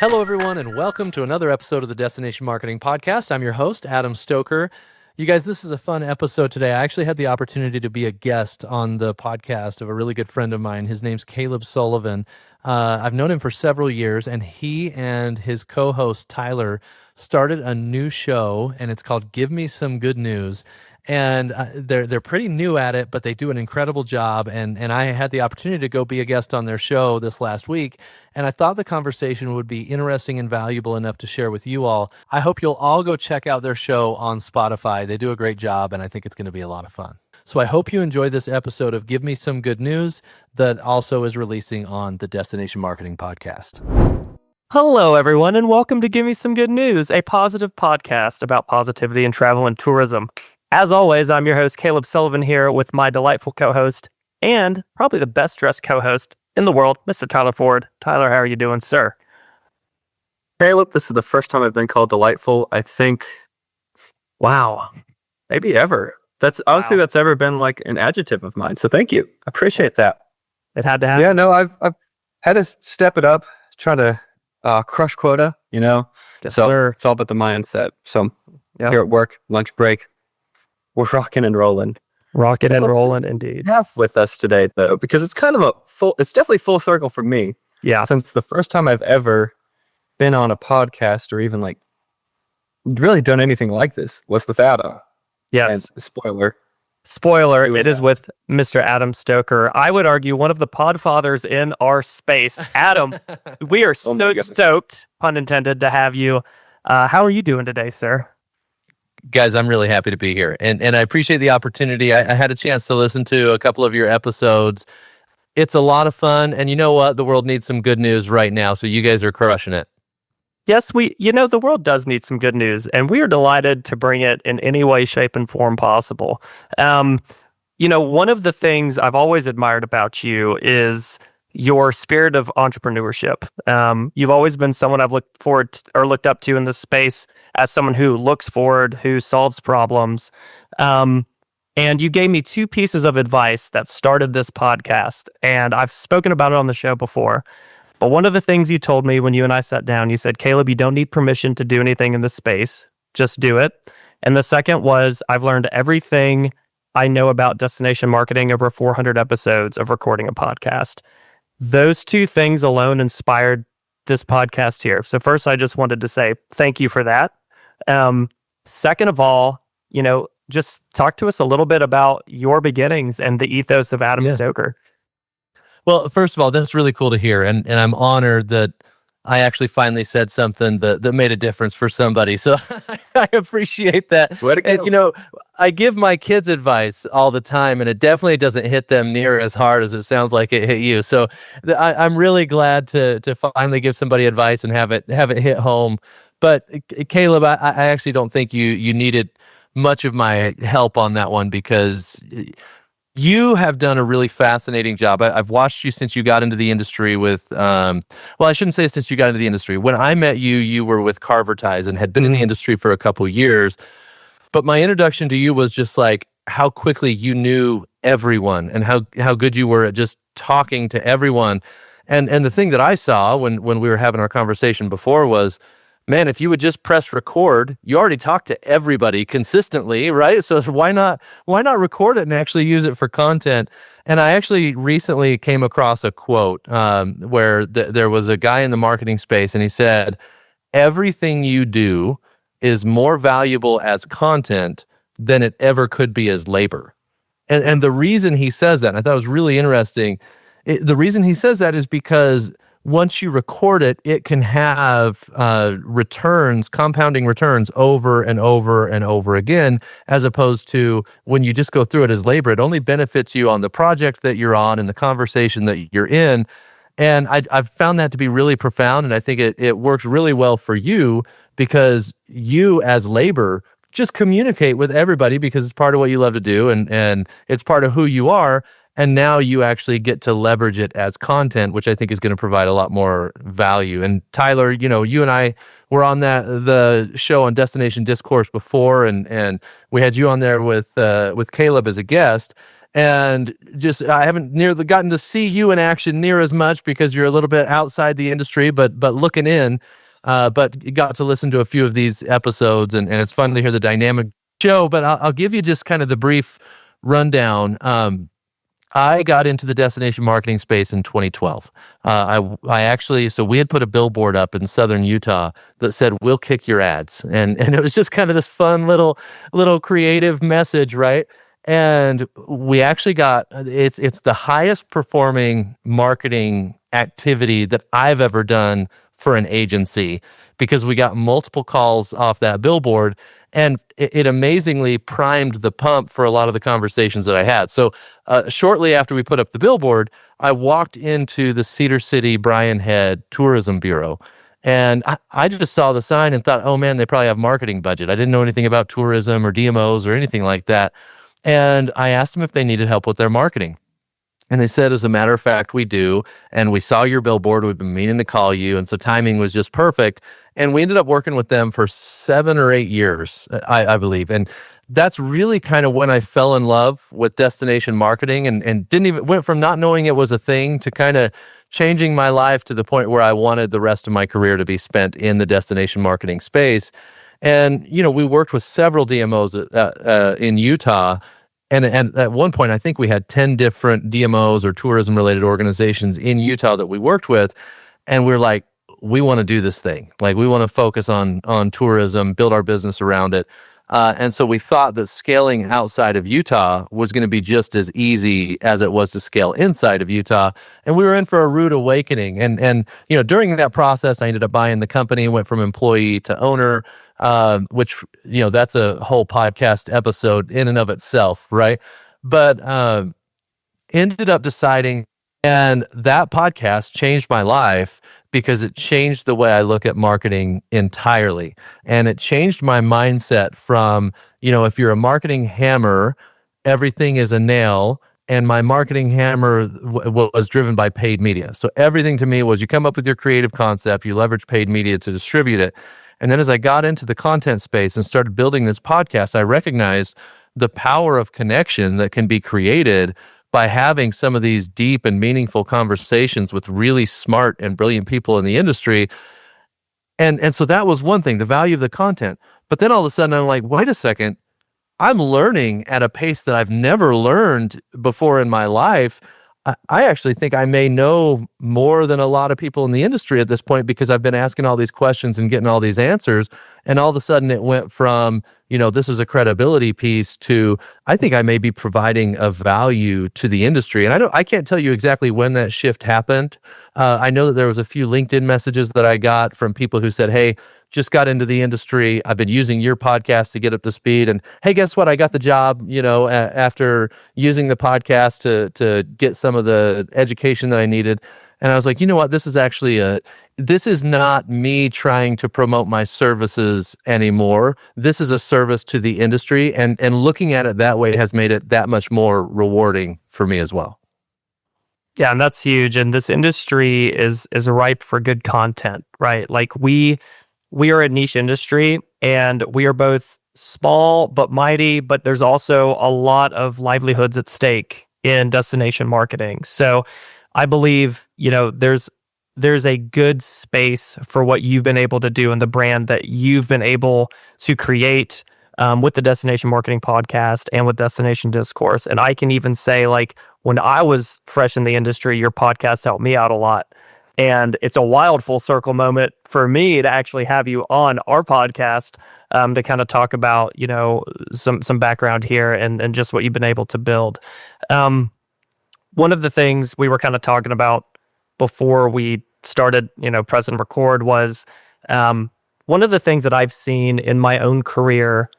Hello, everyone, and welcome to another episode of the Destination Marketing Podcast. I'm your host, Adam Stoker. You guys, this is a fun episode today. I actually had the opportunity to be a guest on the podcast of a really good friend of mine. His name's Caleb Sullivan. I've known him for several years, and he and his co-host, Tyler, started a new show, and it's called Give Me Some Good News. And they're pretty new at it, but they do an incredible job. And I had the opportunity to go be a guest on their show this last week, and I thought the conversation would be interesting and valuable enough to share with you all. I hope you'll all go check out their show on Spotify. They do a great job, and I think it's going to be a lot of fun. So I hope you enjoy this episode of Give Me Some Good News that also is releasing on the Destination Marketing Podcast. Hello, everyone, and welcome to Give Me Some Good News, a positive podcast about positivity in travel and tourism. As always, I'm your host, Caleb Sullivan, here with my delightful co-host and probably the best-dressed co-host in the world, Mr. Tyler Ford. Tyler, how are you doing, sir? Caleb, this is the first time I've been called delightful, I think, wow, maybe ever. Honestly, that's ever been like an adjective of mine, so thank you. I appreciate that. It had to happen. Yeah, no, I've had to step it up, try to crush quota, Yes, so sir. it's all about the mindset. So here at work, lunch break, we're rocking and rolling. Rocking and rolling, indeed. Have with us today, though, because it's kind of it's definitely full circle for me. Yeah. Since the first time I've ever been on a podcast or even like really done anything like this was with Adam. Yes. And spoiler, it is with Mr. Adam Stoker. I would argue one of the podfathers in our space. Adam, we are so stoked, pun intended, to have you. How are you doing today, sir? Guys, I'm really happy to be here, and I appreciate the opportunity. I had a chance to listen to a couple of your episodes. It's a lot of fun, and you know what? The world needs some good news right now, so you guys are crushing it. Yes, the world does need some good news, and we are delighted to bring it in any way, shape, and form possible. One of the things I've always admired about you is your spirit of entrepreneurship. You've always been someone I've looked up to in this space as someone who looks forward, who solves problems. And you gave me two pieces of advice that started this podcast, and I've spoken about it on the show before. But one of the things you told me when you and I sat down, you said, Caleb, you don't need permission to do anything in this space. Just do it. And the second was, I've learned everything I know about destination marketing over 400 episodes of recording a podcast. Those two things alone inspired this podcast here. So first, I just wanted to say thank you for that. Second of all, just talk to us a little bit about your beginnings and the ethos of Adam Stoker. Well, first of all, that's really cool to hear, and I'm honored that I actually finally said something that made a difference for somebody. So I appreciate that. And, I give my kids advice all the time, and it definitely doesn't hit them near as hard as it sounds like it hit you. So I'm really glad to finally give somebody advice and have it hit home. But Caleb, I actually don't think you needed much of my help on that one, because you have done a really fascinating job. I've watched you since you got into the industry with, well, I shouldn't say since you got into the industry. When I met you, you were with Carver Ties and had been in the industry for a couple years. But my introduction to you was just like how quickly you knew everyone and how good you were at just talking to everyone. And the thing that I saw when we were having our conversation before was, man, if you would just press record, you already talk to everybody consistently, right? So why not record it and actually use it for content? And I actually recently came across a quote where there was a guy in the marketing space, and he said, everything you do is more valuable as content than it ever could be as labor. And the reason he says that, and I thought it was really interesting, the reason he says that is because once you record it, it can have compounding returns over and over and over again, as opposed to when you just go through it as labor. It only benefits you on the project that you're on and the conversation that you're in. And I've found that to be really profound, and I think it works really well for you, because you as labor just communicate with everybody because it's part of what you love to do, and it's part of who you are. And now you actually get to leverage it as content, which I think is going to provide a lot more value. And Tyler, you and I were on the show on Destination Discourse before, and we had you on there with Caleb as a guest. And just I haven't nearly gotten to see you in action near as much because you're a little bit outside the industry, but looking in. But you got to listen to a few of these episodes, and it's fun to hear the dynamic show. But I'll give you just kind of the brief rundown. I got into the destination marketing space in 2012. I actually, so we had put a billboard up in southern Utah that said, "We'll kick your ads," and it was just kind of this fun little creative message, right? And we actually got it's the highest performing marketing activity that I've ever done for an agency, because we got multiple calls off that billboard, and it amazingly primed the pump for a lot of the conversations that I had. So shortly after we put up the billboard, I walked into the Cedar City Bryan Head Tourism Bureau, and I just saw the sign and thought, oh man, they probably have marketing budget. I didn't know anything about tourism or DMOs or anything like that. And I asked them if they needed help with their marketing. And they said, as a matter of fact, we do. And we saw your billboard. We've been meaning to call you. And so timing was just perfect. And we ended up working with them for 7 or 8 years, I believe. And that's really kind of when I fell in love with destination marketing, and went from not knowing it was a thing to kind of changing my life to the point where I wanted the rest of my career to be spent in the destination marketing space. And, we worked with several DMOs in Utah. And at one point, I think we had 10 different DMOs or tourism-related organizations in Utah that we worked with. And we're like, we want to do this thing. Like, we want to focus on tourism, build our business around it. And so we thought that scaling outside of Utah was going to be just as easy as it was to scale inside of Utah. And we were in for a rude awakening. And during that process, I ended up buying the company, went from employee to owner, which, that's a whole podcast episode in and of itself, right? But ended up deciding, and that podcast changed my life because it changed the way I look at marketing entirely. And it changed my mindset from, if you're a marketing hammer, everything is a nail. And my marketing hammer was driven by paid media. So everything to me was, you come up with your creative concept, you leverage paid media to distribute it. And then as I got into the content space and started building this podcast, I recognized the power of connection that can be created by having some of these deep and meaningful conversations with really smart and brilliant people in the industry. And so that was one thing, the value of the content. But then all of a sudden I'm like, wait a second, I'm learning at a pace that I've never learned before in my life. I actually think I may know more than a lot of people in the industry at this point, because I've been asking all these questions and getting all these answers. And all of a sudden it went from, this is a credibility piece to, I think I may be providing a value to the industry. And I can't tell you exactly when that shift happened. I know that there was a few LinkedIn messages that I got from people who said, hey, just got into the industry. I've been using your podcast to get up to speed. And hey, guess what? I got the job, after using the podcast to get some of the education that I needed. And I was like, you know what? This is actually this is not me trying to promote my services anymore. This is a service to the industry. And looking at it that way has made it that much more rewarding for me as well. Yeah, and that's huge. And this industry is ripe for good content, right? Like we are a niche industry, and we are both small but mighty, but there's also a lot of livelihoods at stake in destination marketing. So I believe, there's a good space for what you've been able to do and the brand that you've been able to create with the Destination Marketing Podcast and with Destination Discourse. And I can even say, like, when I was fresh in the industry, your podcast helped me out a lot. And it's a wild full circle moment for me to actually have you on our podcast to kind of talk about, some background here and just what you've been able to build. One of the things we were kind of talking about before we started, press and record was one of the things that I've seen in my own career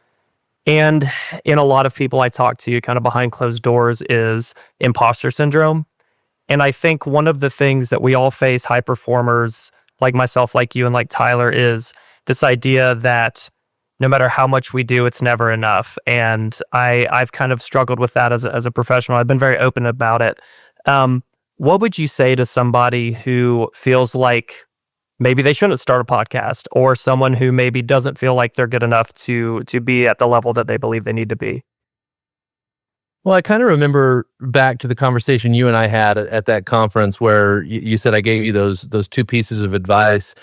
and in a lot of people I talk to kind of behind closed doors is imposter syndrome. And I think one of the things that we all face, high performers like myself, like you, and like Tyler, is this idea that no matter how much we do, it's never enough. And I've kind of struggled with that as a professional. I've been very open about it. What would you say to somebody who feels like maybe they shouldn't start a podcast, or someone who maybe doesn't feel like they're good enough to be at the level that they believe they need to be? Well, I kind of remember back to the conversation you and I had at that conference where you said I gave you those two pieces of advice.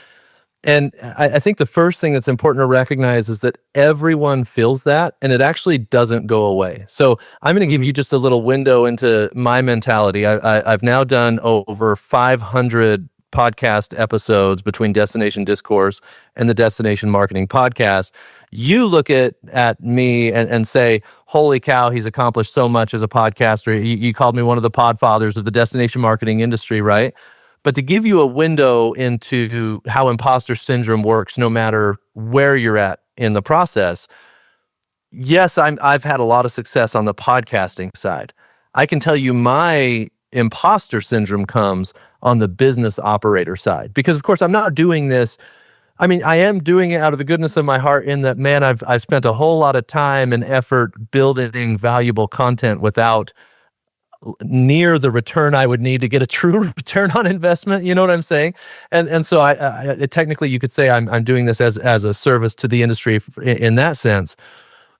And I think the first thing that's important to recognize is that everyone feels that, and it actually doesn't go away. So I'm going to give you just a little window into my mentality. I've now done over 500 podcast episodes between Destination Discourse and the Destination Marketing Podcast. You look at me and say, holy cow, he's accomplished so much as a podcaster. You called me one of the podfathers of the destination marketing industry, right? But to give you a window into how imposter syndrome works, no matter where you're at in the process, yes, I've had a lot of success on the podcasting side. I can tell you my imposter syndrome comes on the business operator side, because of course I'm not doing this. I mean, I am doing it out of the goodness of my heart in that, man, I've spent a whole lot of time and effort building valuable content without near the return I would need to get a true return on investment. You know what I'm saying? And so I technically you could say I'm doing this as a service to the industry in that sense.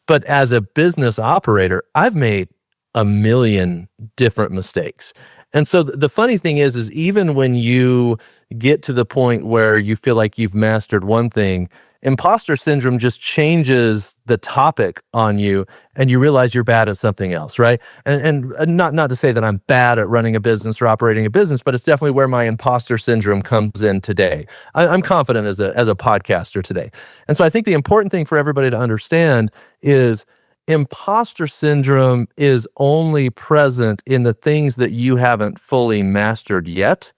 But as a business operator, I've made a million different mistakes. And so the funny thing is even when you get to the point where you feel like you've mastered one thing, imposter syndrome just changes the topic on you and you realize you're bad at something else, right? And not to say that I'm bad at running a business or operating a business, but it's definitely where my imposter syndrome comes in today. I'm confident as a podcaster today. And so I think the important thing for everybody to understand is imposter syndrome is only present in the things that you haven't fully mastered yet.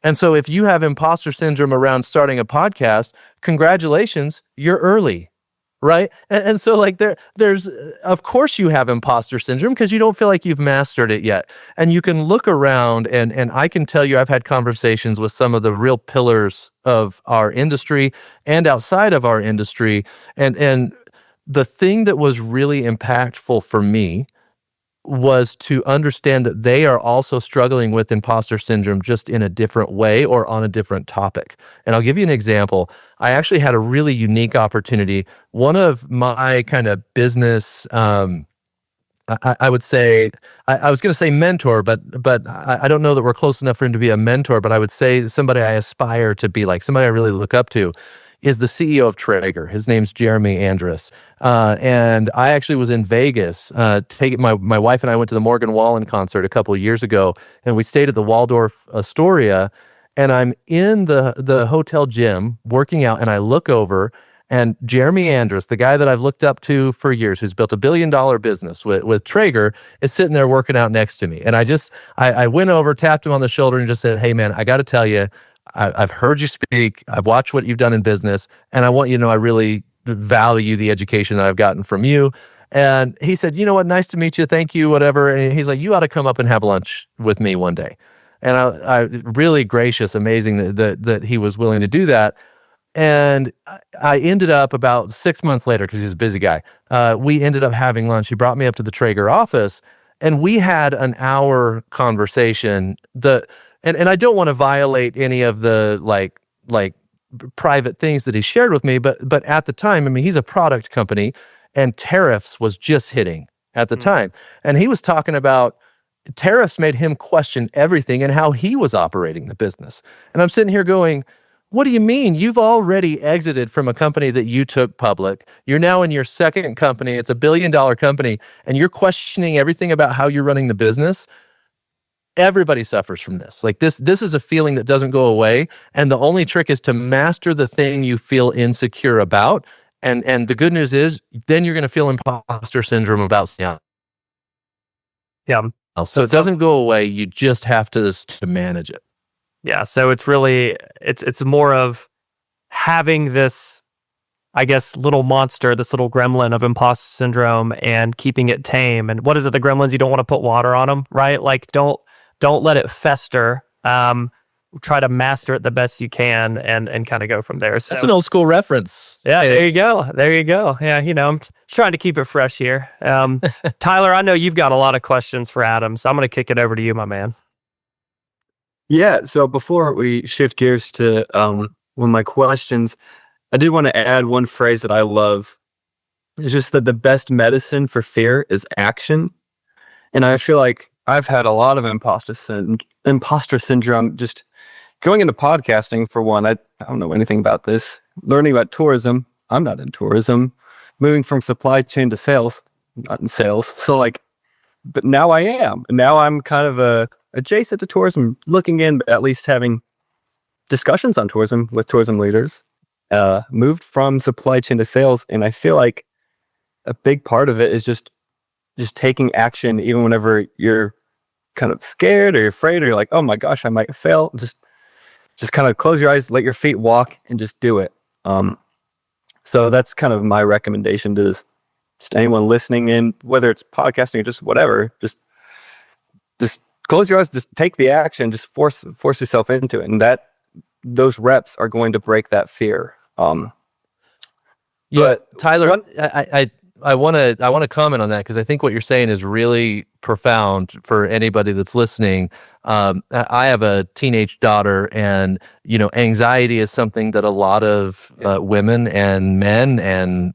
And so if you have imposter syndrome around starting a podcast, congratulations, you're early, right? And so like there's, of course you have imposter syndrome because you don't feel like you've mastered it yet. And you can look around and I can tell you I've had conversations with some of the real pillars of our industry and outside of our industry. And the thing that was really impactful for me was to understand that they are also struggling with imposter syndrome just in a different way or on a different topic. And I'll give you an example. I actually had a really unique opportunity. One of my kind of business, I would say, I was going to say mentor, but I don't know that we're close enough for him to be a mentor, but I would say somebody I aspire to be like, somebody I really look up to is the CEO of Traeger. His name's Jeremy Andrus. And I actually was in Vegas. My wife and I went to the Morgan Wallen concert a couple of years ago, and we stayed at the Waldorf Astoria. And I'm in the hotel gym working out, and I look over, and Jeremy Andrus, the guy that I've looked up to for years, who's built $1 billion business with Traeger, is sitting there working out next to me. And I went over, tapped him on the shoulder, and just said, "Hey, man, I got to tell you, I've heard you speak. I've watched what you've done in business, and I want you to know I really value the education that I've gotten from you." And he said, "You know what? Nice to meet you. Thank you, whatever." And he's like, "You ought to come up and have lunch with me one day." And I really gracious, amazing that he was willing to do that. And I ended up about 6 months later, because he's a busy guy, we ended up having lunch. He brought me up to the Traeger office, and we had an hour conversation. And I don't want to violate any of the like private things that he shared with me, but at the time, I mean, he's a product company, and tariffs was just hitting at the time. And he was talking about tariffs made him question everything and how he was operating the business. And I'm sitting here going, what do you mean? You've already exited from a company that you took public. You're now in your second company. It's $1 billion company, and you're questioning everything about how you're running the business. Everybody suffers from this. Like this is a feeling that doesn't go away. And the only trick is to master the thing you feel insecure about. And the good news is then you're going to feel imposter syndrome about Yeah. So it doesn't go away. You just have to manage it. Yeah. So it's really, it's more of having this, I guess, little monster, this little gremlin of imposter syndrome and keeping it tame. And what is it? The gremlins, you don't want to put water on them, right? Like don't let it fester. Try to master it the best you can and kind of go from there. So, that's an old school reference. Yeah, there you go. Yeah, I'm trying to keep it fresh here. Tyler, I know you've got a lot of questions for Adam, so I'm going to kick it over to you, my man. Yeah, so before we shift gears to one of my questions, I did want to add one phrase that I love. It's just that the best medicine for fear is action. And I feel like I've had a lot of imposter syndrome just going into podcasting, for one. I don't know anything about this. Learning about tourism. I'm not in tourism. Moving from supply chain to sales. Not in sales. So like, but now I am. And now I'm kind of adjacent to tourism, looking in, but at least having discussions on tourism with tourism leaders. Moved from supply chain to sales. And I feel like a big part of it is just taking action, even whenever you're kind of scared or you're afraid or you're like, oh my gosh, I might fail. Just kind of close your eyes, let your feet walk, and just do it. So that's kind of my recommendation to just anyone listening in, whether it's podcasting or just whatever, just close your eyes, just take the action, just force yourself into it. And those reps are going to break that fear. But Tyler, I want to comment on that, because I think what you're saying is really profound for anybody that's listening. I have a teenage daughter, and anxiety is something that a lot of women and men, and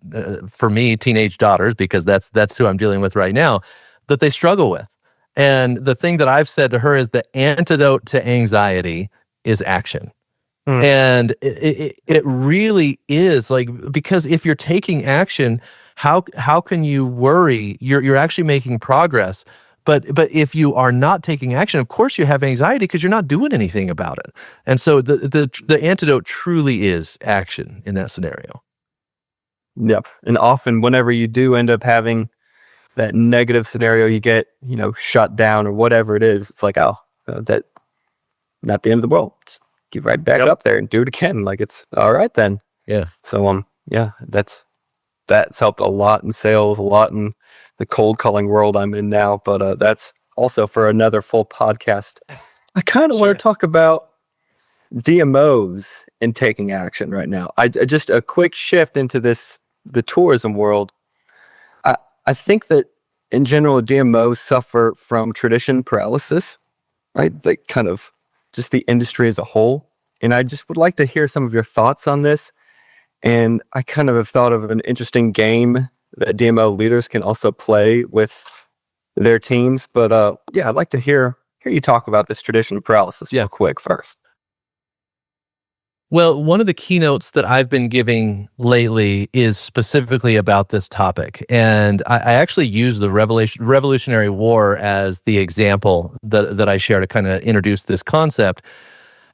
for me, teenage daughters, because that's who I'm dealing with right now, that they struggle with. And the thing that I've said to her is the antidote to anxiety is action. And it really is, like, because if you're taking action, how can you worry? You're actually making progress. But if you are not taking action, of course you have anxiety because you're not doing anything about it. And so the antidote truly is action in that scenario. Yep. And often whenever you do end up having that negative scenario, you get, shut down or whatever it is, it's like, that not the end of the world. Just get right back up there and do it again. Like, it's all right then. Yeah. So, that's helped a lot in sales, a lot in the cold calling world I'm in now, but that's also for another full podcast. I kind of want to talk about DMOs and taking action right now. I just a quick shift into the tourism world. I think that in general, DMOs suffer from tradition paralysis, right? Like, kind of just the industry as a whole. And I just would like to hear some of your thoughts on this. And I kind of have thought of an interesting game that DMO leaders can also play with their teams. But I'd like to hear you talk about this tradition paralysis real quick first. Well, one of the keynotes that I've been giving lately is specifically about this topic. And I actually use the Revolutionary War as the example that I share to kind of introduce this concept.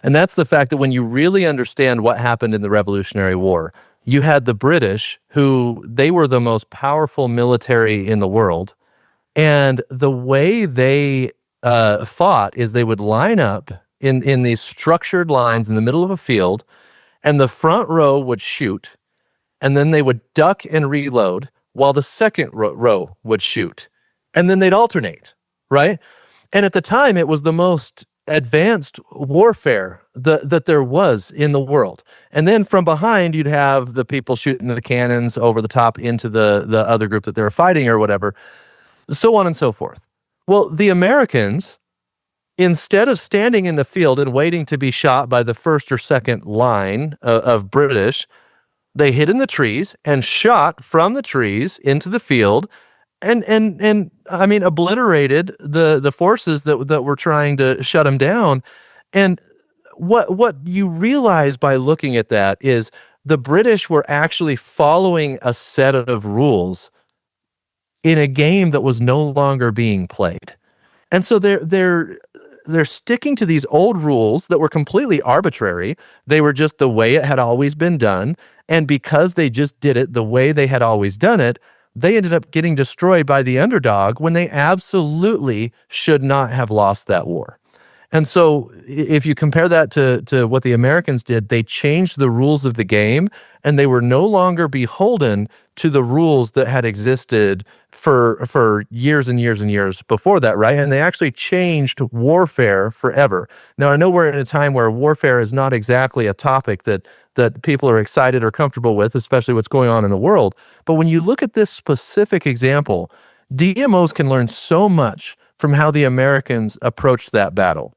And that's the fact that when you really understand what happened in the Revolutionary War, you had the British, who they were the most powerful military in the world. And the way they fought is they would line up in these structured lines in the middle of a field, and the front row would shoot, and then they would duck and reload while the second row would shoot. And then they'd alternate, right? And at the time, it was the most advanced warfare that there was in the world. And then from behind, you'd have the people shooting the cannons over the top into the other group that they were fighting or whatever, so on and so forth. Well, the Americans, instead of standing in the field and waiting to be shot by the first or second line of British, they hid in the trees and shot from the trees into the field, and I mean, obliterated the forces that were trying to shut them down. And what you realize by looking at that is the British were actually following a set of rules in a game that was no longer being played. And so they're sticking to these old rules that were completely arbitrary. They were just the way it had always been done. And because they just did it the way they had always done it, they ended up getting destroyed by the underdog when they absolutely should not have lost that war. And so if you compare that to what the Americans did, they changed the rules of the game, and they were no longer beholden to the rules that had existed for years and years and years before that, right? And they actually changed warfare forever. Now, I know we're in a time where warfare is not exactly a topic that people are excited or comfortable with, especially what's going on in the world. But when you look at this specific example, DMOs can learn so much from how the Americans approached that battle.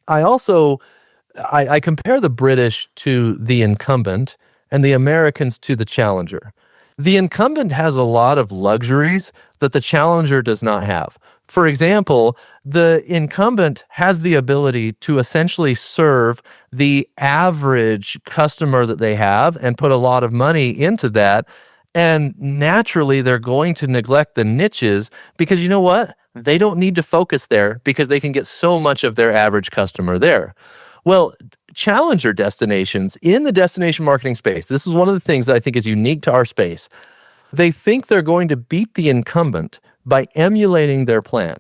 I compare the British to the incumbent and the Americans to the challenger. The incumbent has a lot of luxuries that the challenger does not have. For example, the incumbent has the ability to essentially serve the average customer that they have and put a lot of money into that. And naturally, they're going to neglect the niches because you know what? They don't need to focus there because they can get so much of their average customer there. Well, challenger destinations in the destination marketing space, this is one of the things that I think is unique to our space. They think they're going to beat the incumbent by emulating their plan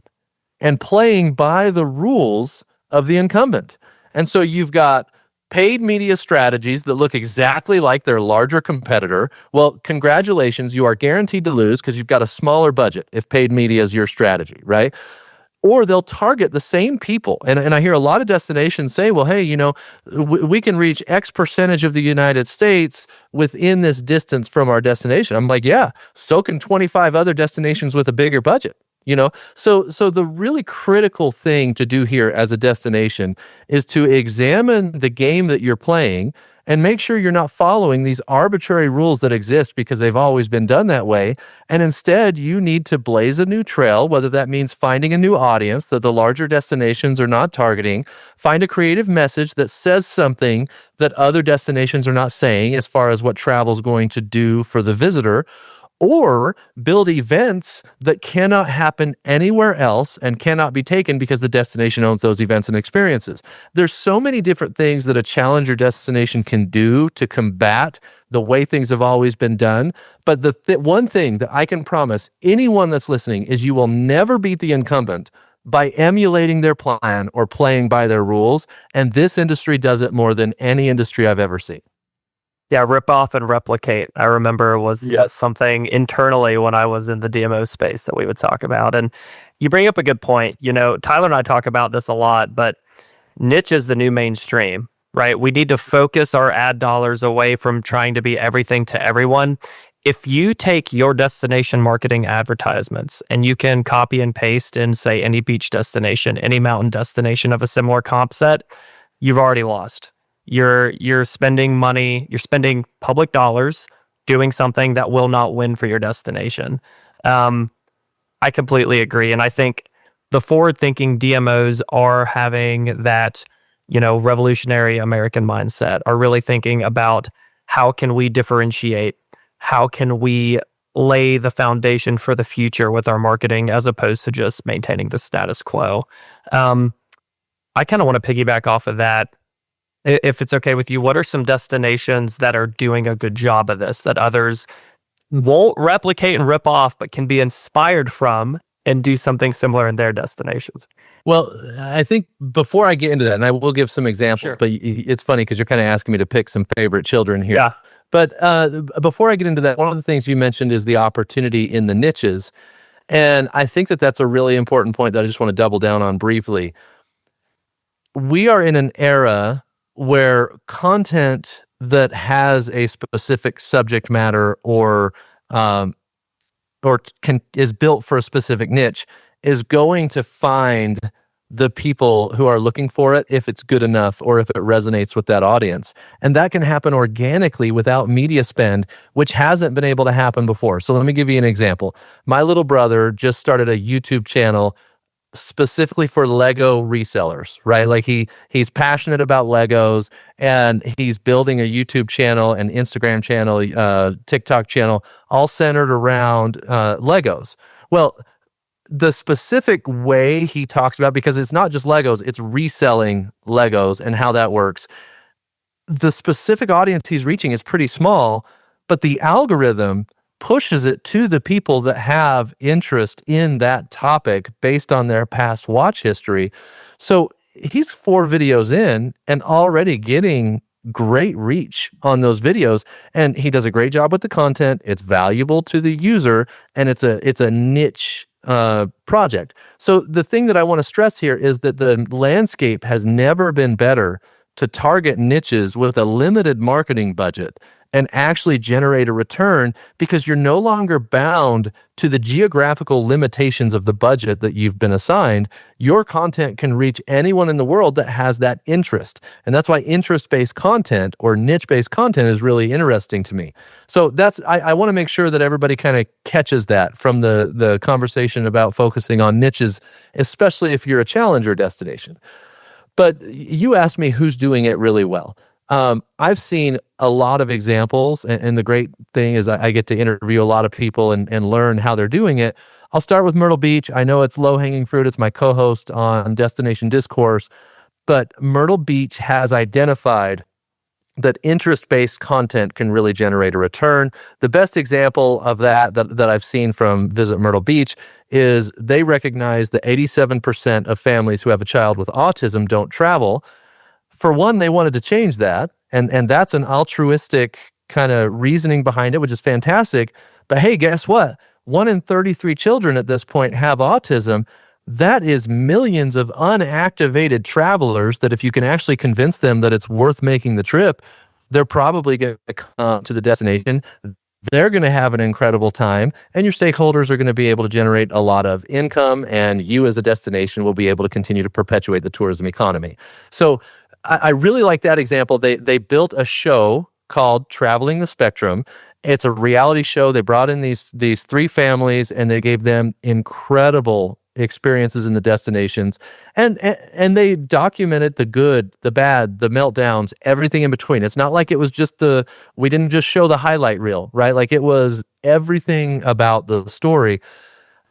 and playing by the rules of the incumbent. And so you've got paid media strategies that look exactly like their larger competitor. Well, congratulations, you are guaranteed to lose because you've got a smaller budget if paid media is your strategy, right? Or they'll target the same people. And I hear a lot of destinations say, well, hey, you know, we can reach X percentage of the United States within this distance from our destination. I'm like, yeah, so can 25 other destinations with a bigger budget. You know, so the really critical thing to do here as a destination is to examine the game that you're playing and make sure you're not following these arbitrary rules that exist because they've always been done that way. And instead, you need to blaze a new trail, whether that means finding a new audience that the larger destinations are not targeting, find a creative message that says something that other destinations are not saying as far as what travel is going to do for the visitor, or build events that cannot happen anywhere else and cannot be taken because the destination owns those events and experiences. There's so many different things that a challenger destination can do to combat the way things have always been done. But the one thing that I can promise anyone that's listening is you will never beat the incumbent by emulating their plan or playing by their rules. And this industry does it more than any industry I've ever seen. Yeah, rip off and replicate. I remember was something internally when I was in the DMO space that we would talk about. And you bring up a good point. You know, Tyler and I talk about this a lot, but niche is the new mainstream, right? We need to focus our ad dollars away from trying to be everything to everyone. If you take your destination marketing advertisements and you can copy and paste in, say, any beach destination, any mountain destination of a similar comp set, you've already lost. You're spending money, you're spending public dollars doing something that will not win for your destination. I completely agree. And I think the forward-thinking DMOs are having that, you know, revolutionary American mindset, are really thinking about how can we differentiate? How can we lay the foundation for the future with our marketing as opposed to just maintaining the status quo? I kind of want to piggyback off of that. If it's okay with you, what are some destinations that are doing a good job of this that others won't replicate and rip off, but can be inspired from and do something similar in their destinations? Well, I think before I get into that, and I will give some examples, but it's funny because you're kind of asking me to pick some favorite children here. Yeah. But before I get into that, one of the things you mentioned is the opportunity in the niches. And I think that that's a really important point that I just want to double down on briefly. We are in an era where content that has a specific subject matter or is built for a specific niche is going to find the people who are looking for it if it's good enough or if it resonates with that audience. And that can happen organically without media spend, which hasn't been able to happen before. So let me give you an example. My little brother just started a YouTube channel specifically for Lego resellers, right? Like he's passionate about Legos and he's building a YouTube channel, an Instagram channel, TikTok channel, all centered around Legos. Well, the specific way he talks about, because it's not just Legos, it's reselling Legos and how that works. The specific audience he's reaching is pretty small, but the algorithm pushes it to the people that have interest in that topic based on their past watch history. So he's 4 videos in and already getting great reach on those videos. And he does a great job with the content. It's valuable to the user and it's a niche project. So the thing that I want to stress here is that the landscape has never been better to target niches with a limited marketing budget and actually generate a return because you're no longer bound to the geographical limitations of the budget that you've been assigned. Your content can reach anyone in the world that has that interest. And that's why interest-based content or niche-based content is really interesting to me. So I want to make sure that everybody kind of catches that from the conversation about focusing on niches, especially if you're a challenger destination. But you asked me who's doing it really well. I've seen a lot of examples, and the great thing is I get to interview a lot of people and learn how they're doing it. I'll start with Myrtle Beach. I know it's low-hanging fruit. It's my co-host on Destination Discourse, but Myrtle Beach has identified that interest-based content can really generate a return. The best example of that I've seen from Visit Myrtle Beach is they recognize that 87% of families who have a child with autism don't travel. For one, they wanted to change that, and that's an altruistic kind of reasoning behind it, which is fantastic. But hey, guess what? 1 in 33 children at this point have autism. That is millions of unactivated travelers that if you can actually convince them that it's worth making the trip, they're probably going to come to the destination. They're going to have an incredible time, and your stakeholders are going to be able to generate a lot of income, and you as a destination will be able to continue to perpetuate the tourism economy. So I really like that example. They built a show called Traveling the Spectrum. It's a reality show. They brought in these 3 families, and they gave them incredible experiences in the destinations, and they documented the good, the bad, the meltdowns, everything in between. It's not like it was just we didn't just show the highlight reel, right? Like it was everything about the story.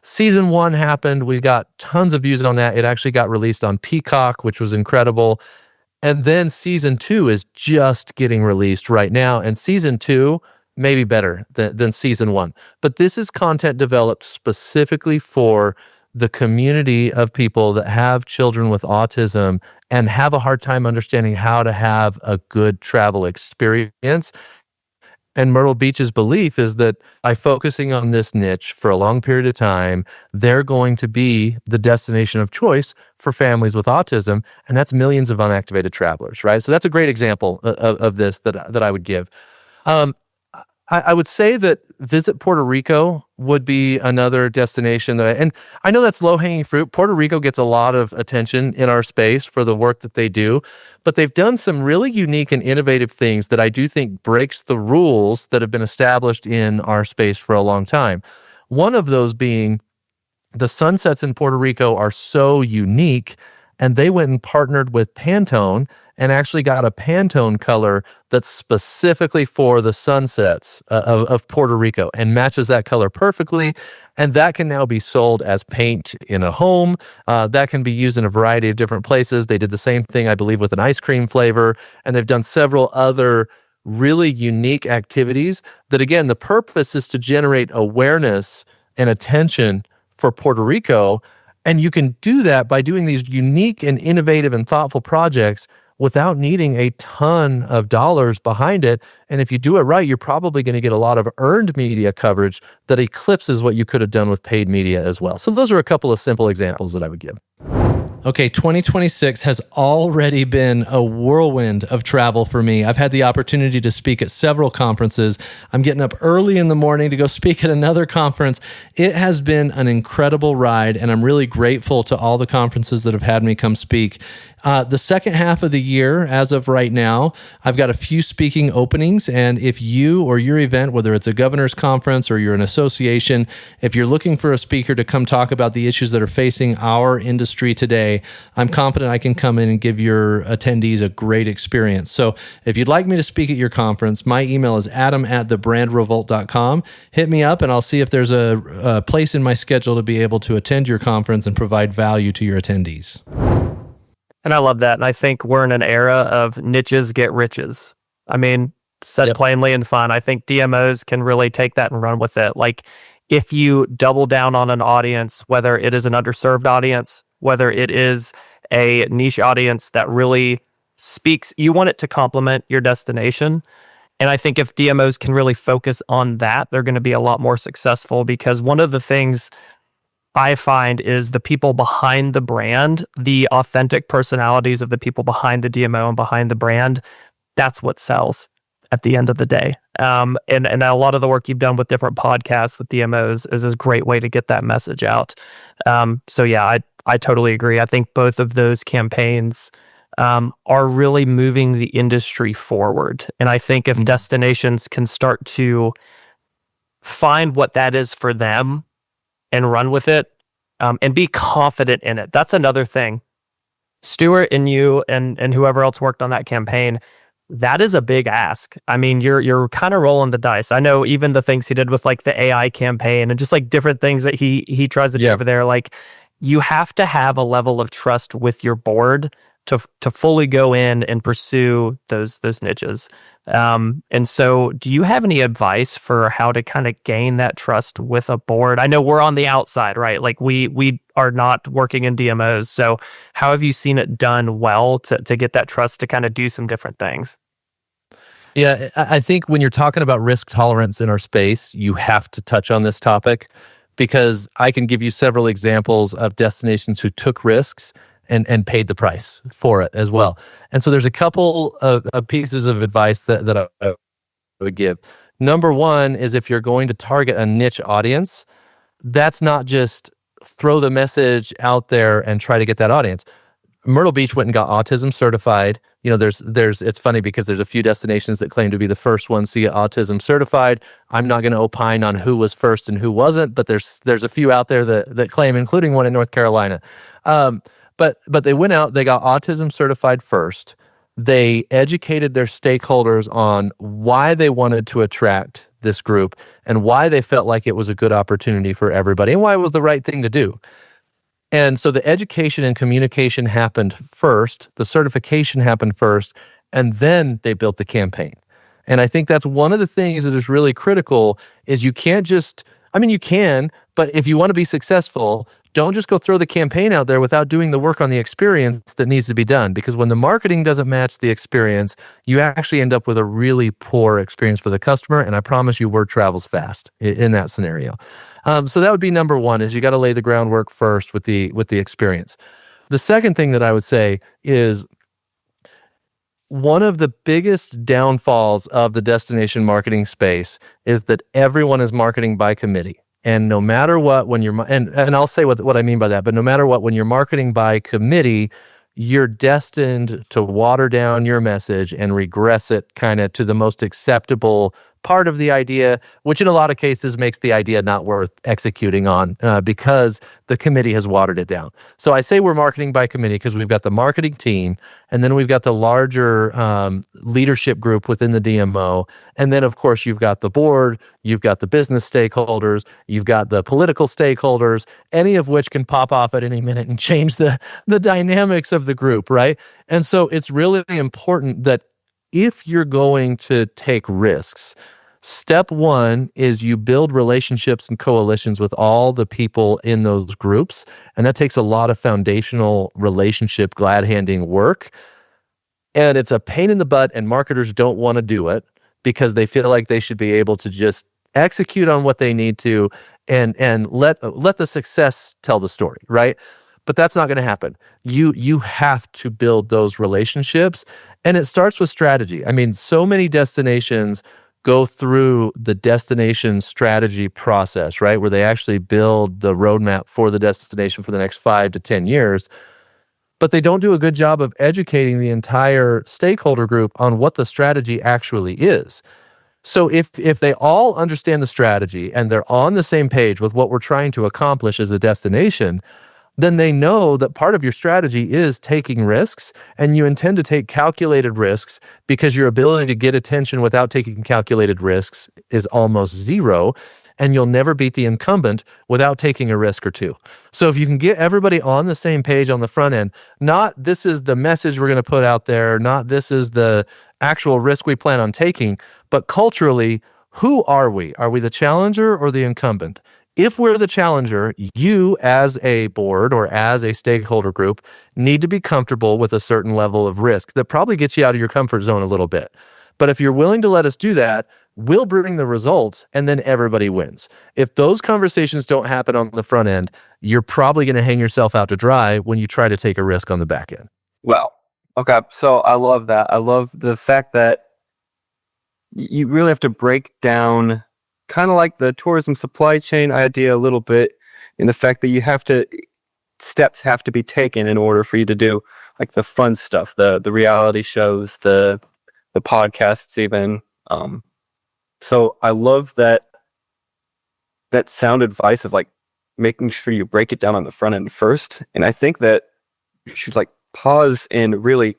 Season 1 happened. We got tons of views on that. It actually got released on Peacock, which was incredible. And then season 2 is just getting released right now. And season 2 may be better than season 1. But this is content developed specifically for the community of people that have children with autism and have a hard time understanding how to have a good travel experience. And Myrtle Beach's belief is that by focusing on this niche for a long period of time, they're going to be the destination of choice for families with autism, and that's millions of unactivated travelers, right? So that's a great example of this that I would give. I would say that Visit Puerto Rico would be another destination and I know that's low-hanging fruit. Puerto Rico gets a lot of attention in our space for the work that they do, but they've done some really unique and innovative things that I do think breaks the rules that have been established in our space for a long time. One of those being the sunsets in Puerto Rico are so unique, and they went and partnered with Pantone and actually got a Pantone color that's specifically for the sunsets of Puerto Rico and matches that color perfectly. And that can now be sold as paint in a home. That can be used in a variety of different places. They did the same thing, I believe, with an ice cream flavor, and they've done several other really unique activities that, again, the purpose is to generate awareness and attention for Puerto Rico. And you can do that by doing these unique and innovative and thoughtful projects without needing a ton of dollars behind it. And if you do it right, you're probably going to get a lot of earned media coverage that eclipses what you could have done with paid media as well. So those are a couple of simple examples that I would give. Okay, 2026 has already been a whirlwind of travel for me. I've had the opportunity to speak at several conferences. I'm getting up early in the morning to go speak at another conference. It has been an incredible ride, and I'm really grateful to all the conferences that have had me come speak. The second half of the year, as of right now, I've got a few speaking openings, and if you or your event, whether it's a governor's conference or you're an association, if you're looking for a speaker to come talk about the issues that are facing our industry today, I'm confident I can come in and give your attendees a great experience. So if you'd like me to speak at your conference, my email is adam@thebrandrevolt.com. Hit me up and I'll see if there's a place in my schedule to be able to attend your conference and provide value to your attendees. And I love that. And I think we're in an era of niches get riches. I mean, said plainly and fun. I think DMOs can really take that and run with it. Like if you double down on an audience, whether it is an underserved audience, whether it is a niche audience that really speaks, you want it to complement your destination. And I think if DMOs can really focus on that, they're going to be a lot more successful, because one of the things I find is the people behind the brand, the authentic personalities of the people behind the DMO and behind the brand, that's what sells. at the end of the day. And a lot of the work you've done with different podcasts with DMOs is a great way to get that message out. So yeah, I totally agree. I think both of those campaigns are really moving the industry forward. And I think if destinations can start to find what that is for them and run with it, and be confident in it. That's another thing. Stuart and you and whoever else worked on that campaign, that is a big ask. I mean, you're kind of rolling the dice. I know even the things he did with like the AI campaign and just like different things that he tries to do over there, like you have to have a level of trust with your board to fully go in and pursue those niches. And so do you have any advice for how to kind of gain that trust with a board? I know we're on the outside, right? Like we are not working in DMOs. So how have you seen it done well to get that trust to kind of do some different things? Yeah, I think when you're talking about risk tolerance in our space, you have to touch on this topic, because I can give you several examples of destinations who took risks and paid the price for it as well. And so there's a couple of pieces of advice that I would give. Number one is, if you're going to target a niche audience, that's not just throw the message out there and try to get that audience. Myrtle Beach went and got autism certified. You know, it's funny because there's a few destinations that claim to be the first ones to get autism certified. I'm not going to opine on who was first and who wasn't, but there's a few out there that claim, including one in North Carolina. But they went out, they got autism certified first. They educated their stakeholders on why they wanted to attract this group and why they felt like it was a good opportunity for everybody and why it was the right thing to do. And so the education and communication happened first, the certification happened first, and then they built the campaign. And I think that's one of the things that is really critical is you can't just, I mean, you can, but if you want to be successful, don't just go throw the campaign out there without doing the work on the experience that needs to be done. Because when the marketing doesn't match the experience, you actually end up with a really poor experience for the customer. And I promise you, word travels fast in that scenario. So that would be number one, is you got to lay the groundwork first with the experience. The second thing that I would say is, one of the biggest downfalls of the destination marketing space is that everyone is marketing by committee. And no matter what, when you're, and I'll say what I mean by that, but no matter what, when you're marketing by committee, you're destined to water down your message and regress it kind of to the most acceptable part of the idea, which in a lot of cases makes the idea not worth executing on because the committee has watered it down. So I say we're marketing by committee because we've got the marketing team, and then we've got the larger leadership group within the DMO. And then, of course, you've got the board, you've got the business stakeholders, you've got the political stakeholders, any of which can pop off at any minute and change the dynamics of the group, right? And so it's really important that if you're going to take risks, step one is you build relationships and coalitions with all the people in those groups. And that takes a lot of foundational relationship glad-handing work. And it's a pain in the butt, and marketers don't want to do it because they feel like they should be able to just execute on what they need to and let the success tell the story, right? But that's not going to happen. You have to build those relationships, and it starts with strategy. I mean, so many destinations go through the destination strategy process, right? Where they actually build the roadmap for the destination for the next 5 to 10 years, but they don't do a good job of educating the entire stakeholder group on what the strategy actually is. So if they all understand the strategy and they're on the same page with what we're trying to accomplish as a destination, then they know that part of your strategy is taking risks, and you intend to take calculated risks because your ability to get attention without taking calculated risks is almost zero, and you'll never beat the incumbent without taking a risk or two. So if you can get everybody on the same page on the front end, not this is the message we're going to put out there, not this is the actual risk we plan on taking, but culturally, who are we? Are we the challenger or the incumbent? If we're the challenger, you as a board or as a stakeholder group need to be comfortable with a certain level of risk that probably gets you out of your comfort zone a little bit. But if you're willing to let us do that, we'll bring the results, and then everybody wins. If those conversations don't happen on the front end, you're probably going to hang yourself out to dry when you try to take a risk on the back end. Well, okay. So I love that. I love the fact that you really have to break down kind of like the tourism supply chain idea a little bit, in the fact that steps have to be taken in order for you to do like the fun stuff, the reality shows, the podcasts even. So I love that sound advice of like making sure you break it down on the front end first. And I think that you should like pause and really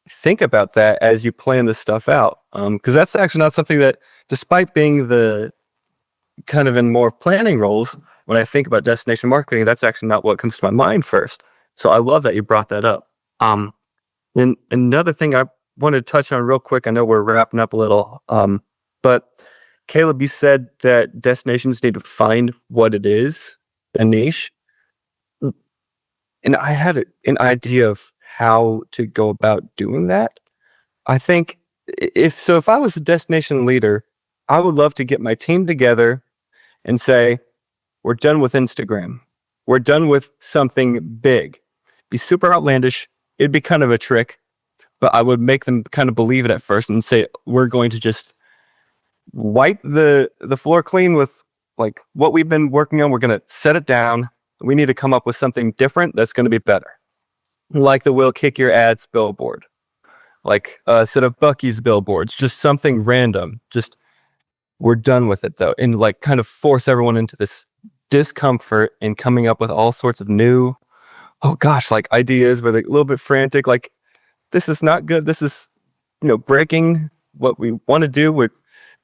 think about that as you plan this stuff out. Because that's actually not something that, despite being the kind of in more planning roles, when I think about destination marketing, that's actually not what comes to my mind first. So I love that you brought that up. And another thing I wanted to touch on real quick, I know we're wrapping up a little, but Caleb, you said that destinations need to find what it is, a niche. And I had an idea of how to go about doing that. I think if I was a destination leader, I would love to get my team together and say, we're done with Instagram. We're done with something big. Be super outlandish. It'd be kind of a trick, but I would make them kind of believe it at first and say, we're going to just wipe the floor clean with like what we've been working on. We're going to set it down. We need to come up with something different that's going to be better. Like the Will Kick Your Ads billboard. Like a set of Buc-ee's billboards. Just something random. Just, we're done with it though. And like kind of force everyone into this discomfort and coming up with all sorts of new, like ideas where they're a little bit frantic. Like, this is not good. This is, breaking what we want to do with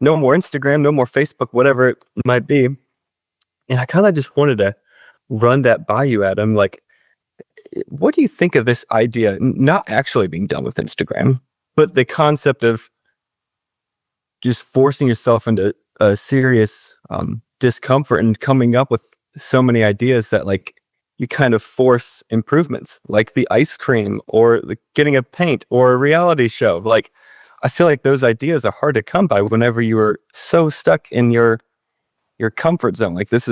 no more Instagram, no more Facebook, whatever it might be. And I kind of just wanted to run that by you, Adam. Like, what do you think of this idea, not actually being done with Instagram, but the concept of just forcing yourself into a serious discomfort and coming up with so many ideas that like you kind of force improvements, like the ice cream or getting a paint or a reality show. Like, I feel like those ideas are hard to come by whenever you are so stuck in your comfort zone. Like, this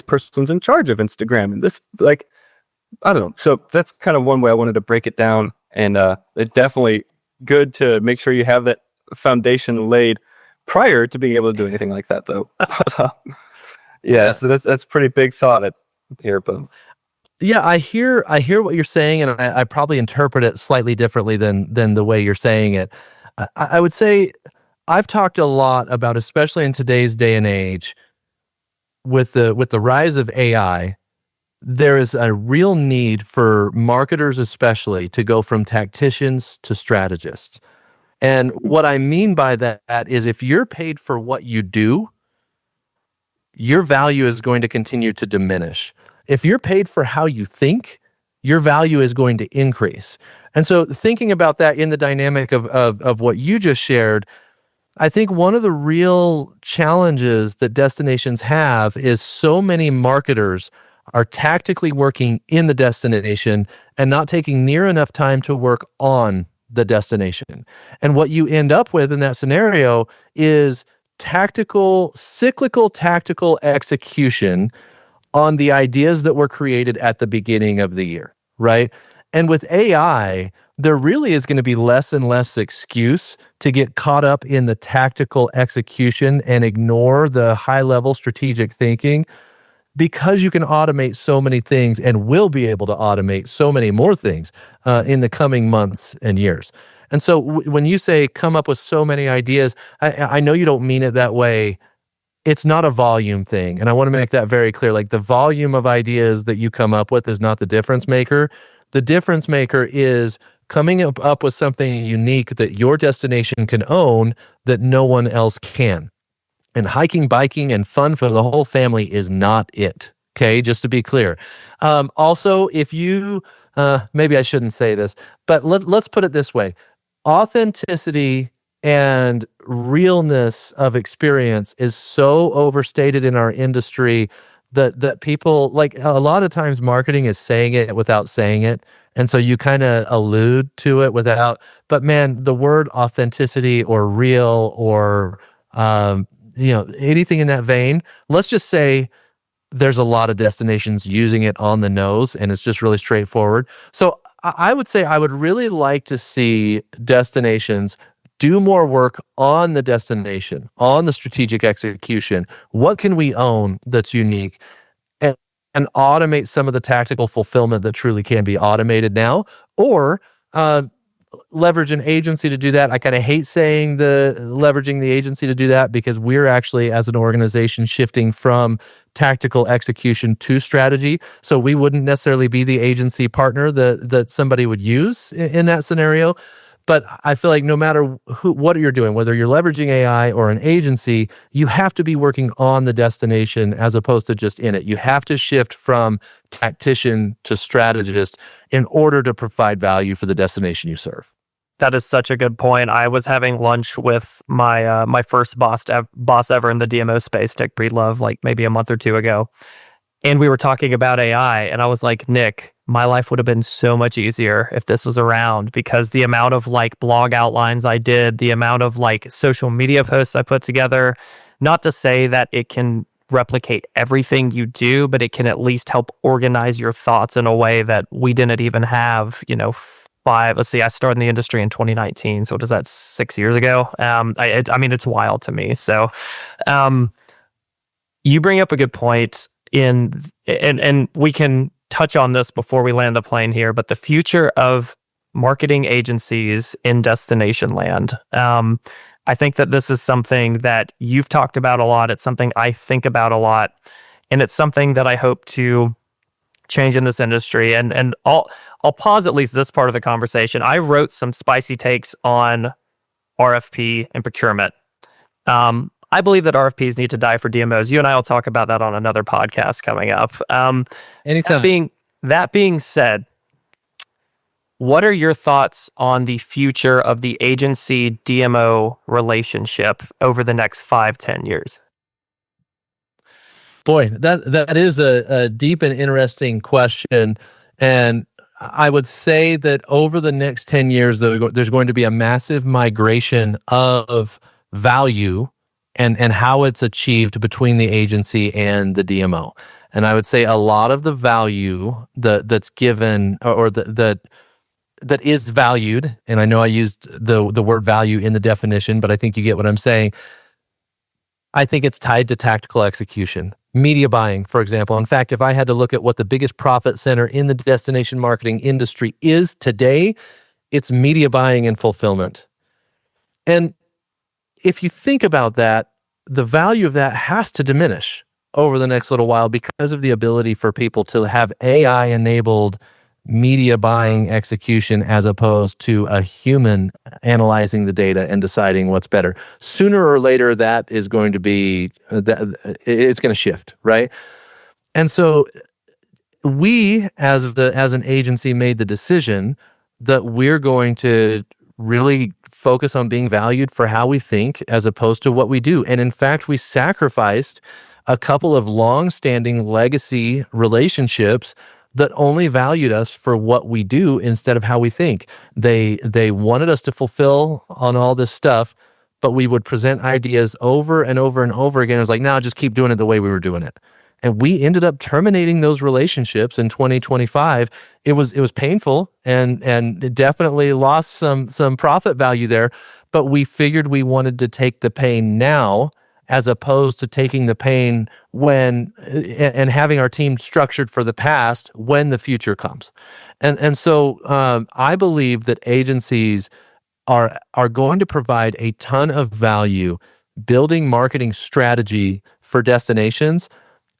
person's in charge of Instagram and this, like, I don't know. So that's kind of one way I wanted to break it down. And it's definitely good to make sure you have that foundation laid prior to being able to do anything like that, though. But, yeah, so that's pretty big thought here. But yeah, I hear what you're saying, and I probably interpret it slightly differently than the way you're saying it. I would say I've talked a lot about, especially in today's day and age, with the rise of AI, there is a real need for marketers especially to go from tacticians to strategists. And what I mean by that is, if you're paid for what you do, your value is going to continue to diminish. If you're paid for how you think, your value is going to increase. And so thinking about that in the dynamic of what you just shared, I think one of the real challenges that destinations have is so many marketers are tactically working in the destination and not taking near enough time to work on the destination. And what you end up with in that scenario is cyclical tactical execution on the ideas that were created at the beginning of the year, right? And with AI, there really is going to be less and less excuse to get caught up in the tactical execution and ignore the high-level strategic thinking, because you can automate so many things and will be able to automate so many more things in the coming months and years. And so when you say come up with so many ideas, I know you don't mean it that way. It's not a volume thing. And I want to make that very clear. Like, the volume of ideas that you come up with is not the difference maker. The difference maker is coming up with something unique that your destination can own that no one else can. And hiking, biking, and fun for the whole family is not it. Okay, just to be clear. Also, if you, maybe I shouldn't say this, but let's put it this way. Authenticity and realness of experience is so overstated in our industry that people, like, a lot of times marketing is saying it without saying it. And so you kind of allude to it without, but man, the word authenticity or real or, anything in that vein, let's just say there's a lot of destinations using it on the nose and it's just really straightforward. So I would say I would really like to see destinations do more work on the destination, on the strategic execution. What can we own that's unique? And automate some of the tactical fulfillment that truly can be automated now, or leverage an agency to do that. I kind of hate saying leveraging the agency to do that, because we're actually, as an organization, shifting from tactical execution to strategy. So we wouldn't necessarily be the agency partner that somebody would use in that scenario. But I feel like no matter what you're doing, whether you're leveraging AI or an agency, you have to be working on the destination as opposed to just in it. You have to shift from tactician to strategist in order to provide value for the destination you serve. That is such a good point. I was having lunch with my my first boss ever in the DMO space, Nick Breedlove, like maybe a month or two ago. And we were talking about AI, and I was like, Nick, my life would have been so much easier if this was around, because the amount of like blog outlines I did, the amount of like social media posts I put together, not to say that it can replicate everything you do, but it can at least help organize your thoughts in a way that we didn't even have, I started in the industry in 2019. So what is that, 6 years ago? I mean, it's wild to me. So you bring up a good point and we can touch on this before we land the plane here, but the future of marketing agencies in destination land. I think that this is something that you've talked about a lot. It's something I think about a lot, and it's something that I hope to change in this industry. And I'll pause at least this part of the conversation. I wrote some spicy takes on RFP and procurement. I believe that RFPs need to die for DMOs. You and I will talk about that on another podcast coming up. Anytime. That being said, what are your thoughts on the future of the agency DMO relationship over the next 5-10 years? Boy, that is a deep and interesting question. And I would say that over the next 10 years, there's going to be a massive migration of value and how it's achieved between the agency and the DMO. And I would say a lot of the value that's given or that is valued, and I know I used the word value in the definition, but I think you get what I'm saying. I think it's tied to tactical execution. Media buying, for example. In fact, if I had to look at what the biggest profit center in the destination marketing industry is today, it's media buying and fulfillment. And if you think about that, the value of that has to diminish over the next little while because of the ability for people to have AI-enabled media buying execution as opposed to a human analyzing the data and deciding what's better. Sooner or later, that is going to be, it's going to shift, right? And so we, as an agency, made the decision that we're going to really focus on being valued for how we think as opposed to what we do. And in fact, we sacrificed a couple of long-standing legacy relationships that only valued us for what we do instead of how we think. They wanted us to fulfill on all this stuff, but we would present ideas over and over and over again. It was like, no, just keep doing it the way we were doing it. And we ended up terminating those relationships in 2025. It was painful and it definitely lost some profit value there, but we figured we wanted to take the pain now as opposed to taking the pain and having our team structured for the past when the future comes. And so I believe that agencies are going to provide a ton of value building marketing strategy for destinations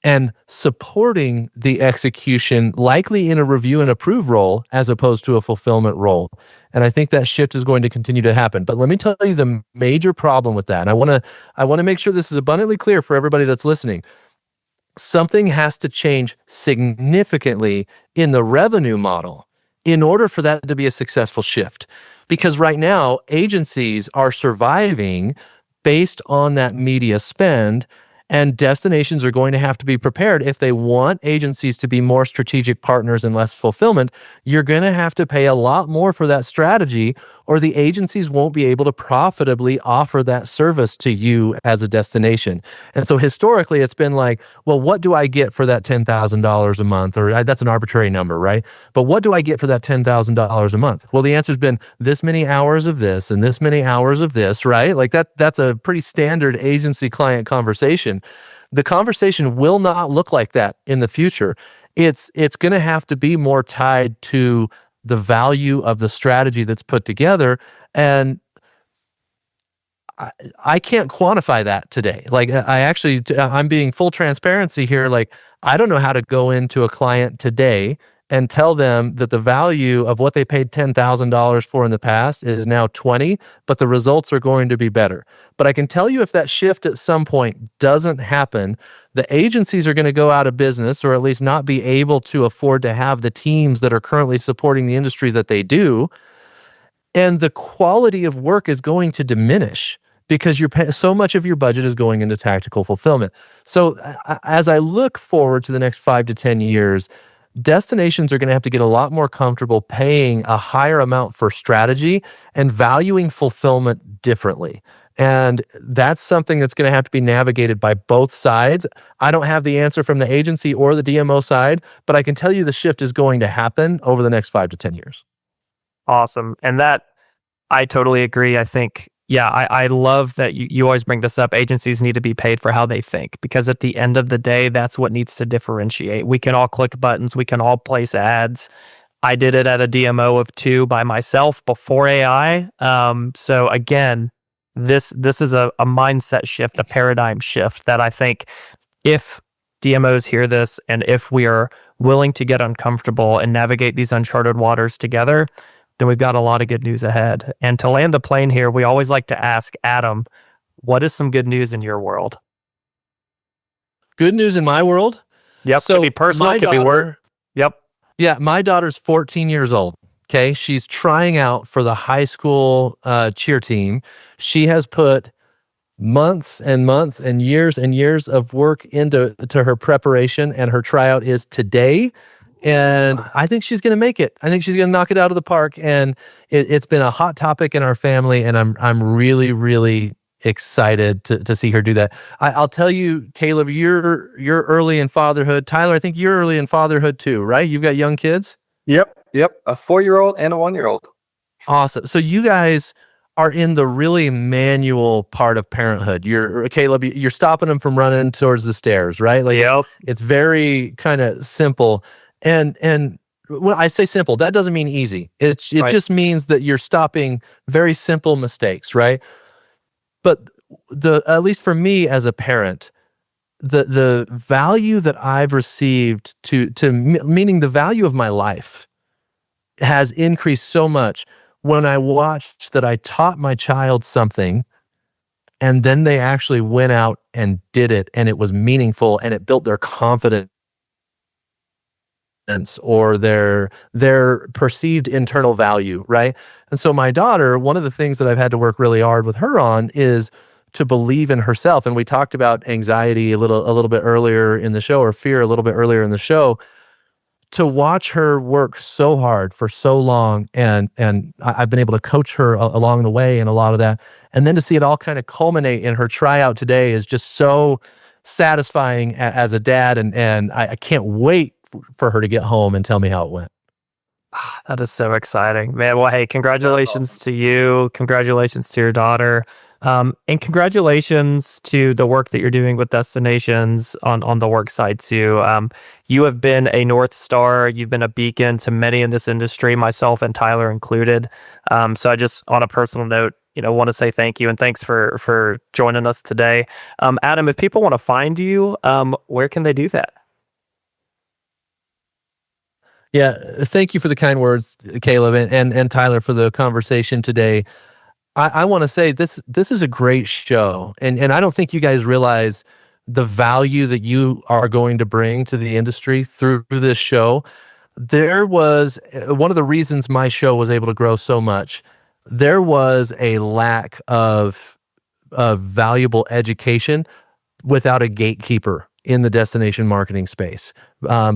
and supporting the execution, likely in a review and approve role as opposed to a fulfillment role. And I think that shift is going to continue to happen. But let me tell you the major problem with that. And I want to make sure this is abundantly clear for everybody that's listening. Something has to change significantly in the revenue model in order for that to be a successful shift. Because right now, agencies are surviving based on that media spend. And destinations are going to have to be prepared. If they want agencies to be more strategic partners and less fulfillment, you're going to have to pay a lot more for that strategy, or the agencies won't be able to profitably offer that service to you as a destination. And so historically, it's been like, well, what do I get for that $10,000 a month? Or that's an arbitrary number, right? But what do I get for that $10,000 a month? Well, the answer's been this many hours of this and this many hours of this, right? Like that's a pretty standard agency client conversation. The conversation will not look like that in the future. It's going to have to be more tied to the value of the strategy that's put together. And I can't quantify that today. Like I'm being full transparency here. Like I don't know how to go into a client today and tell them that the value of what they paid $10,000 for in the past is now 20, but the results are going to be better. But I can tell you if that shift at some point doesn't happen, the agencies are going to go out of business, or at least not be able to afford to have the teams that are currently supporting the industry that they do. And the quality of work is going to diminish because so much of your budget is going into tactical fulfillment. So as I look forward to the next 5 to 10 years, destinations are going to have to get a lot more comfortable paying a higher amount for strategy and valuing fulfillment differently. And that's something that's going to have to be navigated by both sides. I don't have the answer from the agency or the DMO side, but I can tell you the shift is going to happen over the next 5 to 10 years. Awesome. And that, I totally agree. I think, yeah, I love that you always bring this up. Agencies need to be paid for how they think, because at the end of the day, that's what needs to differentiate. We can all click buttons. We can all place ads. I did it at a DMO of 2 by myself before AI. So again, this is a mindset shift, a paradigm shift that I think if DMOs hear this, and if we are willing to get uncomfortable and navigate these uncharted waters together, then we've got a lot of good news ahead. And to land the plane here, we always like to ask Adam, what is some good news in your world? Good news in my world? Yep. So could be personal, could be work. Yep. Yeah, my daughter's 14 years old. Okay. She's trying out for the high school cheer team. She has put months and months and years of work into her preparation, and her tryout is today. And I think she's going to make it. I think she's going to knock it out of the park. And it's been a hot topic in our family, and I'm really, really excited to see her do that. I'll tell you, Caleb, you're early in fatherhood. Tyler, I think you're early in fatherhood too, right? You've got young kids? Yep. A 4-year-old and a 1-year-old. Awesome. So you guys are in the really manual part of parenthood. Caleb, you're stopping them from running towards the stairs, right? Like, yep. It's very kind of simple. And when I say simple, that doesn't mean easy. It Right. just means that you're stopping very simple mistakes, right? But at least for me as a parent, the value that I've received meaning the value of my life has increased so much when I watched that I taught my child something, and then they actually went out and did it, and it was meaningful, and it built their confidence or their perceived internal value, right? And so my daughter, one of the things that I've had to work really hard with her on is to believe in herself. And we talked about anxiety a little bit earlier in the show, or fear a little bit earlier in the show. To watch her work so hard for so long, and I've been able to coach her along the way in a lot of that, and then to see it all kind of culminate in her tryout today is just so satisfying as a dad, and I can't wait for her to get home and tell me how it went. That is so exciting, man. Well, hey, congratulations to you. Congratulations to your daughter. And congratulations to the work that you're doing with destinations on the work side too. You have been a North Star. You've been a beacon to many in this industry, myself and Tyler included. So I just, on a personal note, want to say thank you, and thanks for joining us today. Adam, if people want to find you, where can they do that? Yeah, thank you for the kind words, Caleb, and Tyler, for the conversation today. I want to say this is a great show, and I don't think you guys realize the value that you are going to bring to the industry through this show. There was one of the reasons my show was able to grow so much. There was a lack of valuable education without a gatekeeper in the destination marketing space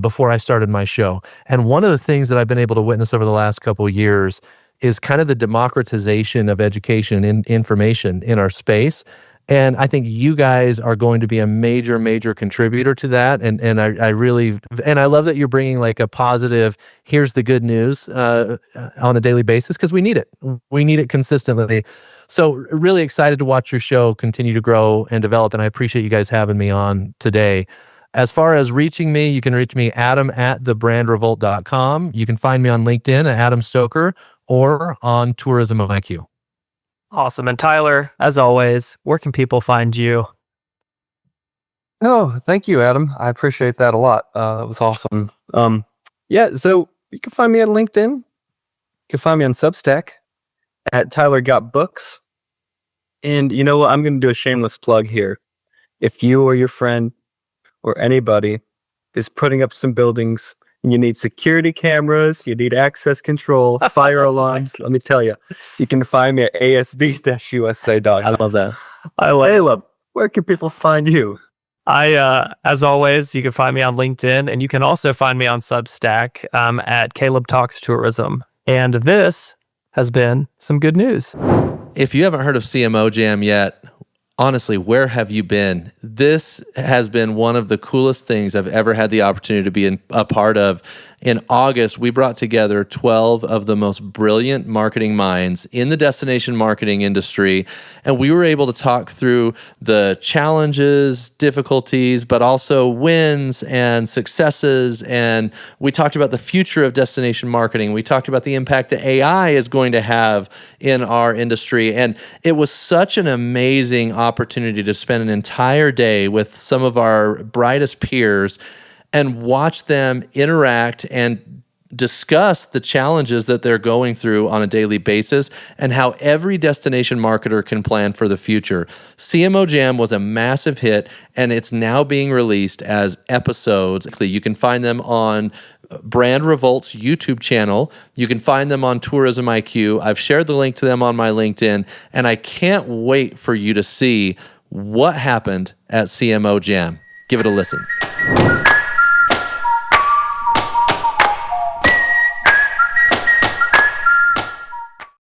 before I started my show. And one of the things that I've been able to witness over the last couple of years is kind of the democratization of education and information in our space. And I think you guys are going to be a major, major contributor to that. And I really, and I love that you're bringing like a positive, here's the good news on a daily basis, because we need it. We need it consistently. So really excited to watch your show continue to grow and develop. And I appreciate you guys having me on today. As far as reaching me, you can reach me, adam@thebrandrevolt.com. You can find me on LinkedIn at Adam Stoker or on Tourism IQ. Awesome. And Tyler, as always, where can people find you? Oh, thank you, Adam. I appreciate that a lot. That was awesome. Yeah, so you can find me at LinkedIn. You can find me on Substack at Tyler Got Books. And you know what? I'm going to do a shameless plug here. If you or your friend or anybody is putting up some buildings and you need security cameras, you need access control, fire alarms, let me tell you, you can find me at asd-usa.com. I love that. Caleb, where can people find you? As always, you can find me on LinkedIn, and you can also find me on Substack at Caleb Talks Tourism. And this has been some good news. If you haven't heard of CMO Jam yet, honestly, where have you been? This has been one of the coolest things I've ever had the opportunity to be a part of. In August, we brought together 12 of the most brilliant marketing minds in the destination marketing industry, and we were able to talk through the challenges, difficulties, but also wins and successes, and we talked about the future of destination marketing. We talked about the impact that AI is going to have in our industry, and it was such an amazing opportunity to spend an entire day with some of our brightest peers and watch them interact and discuss the challenges that they're going through on a daily basis and how every destination marketer can plan for the future. CMO Jam was a massive hit, and it's now being released as episodes. You can find them on Brand Revolt's YouTube channel. You can find them on Tourism IQ. I've shared the link to them on my LinkedIn, and I can't wait for you to see what happened at CMO Jam. Give it a listen.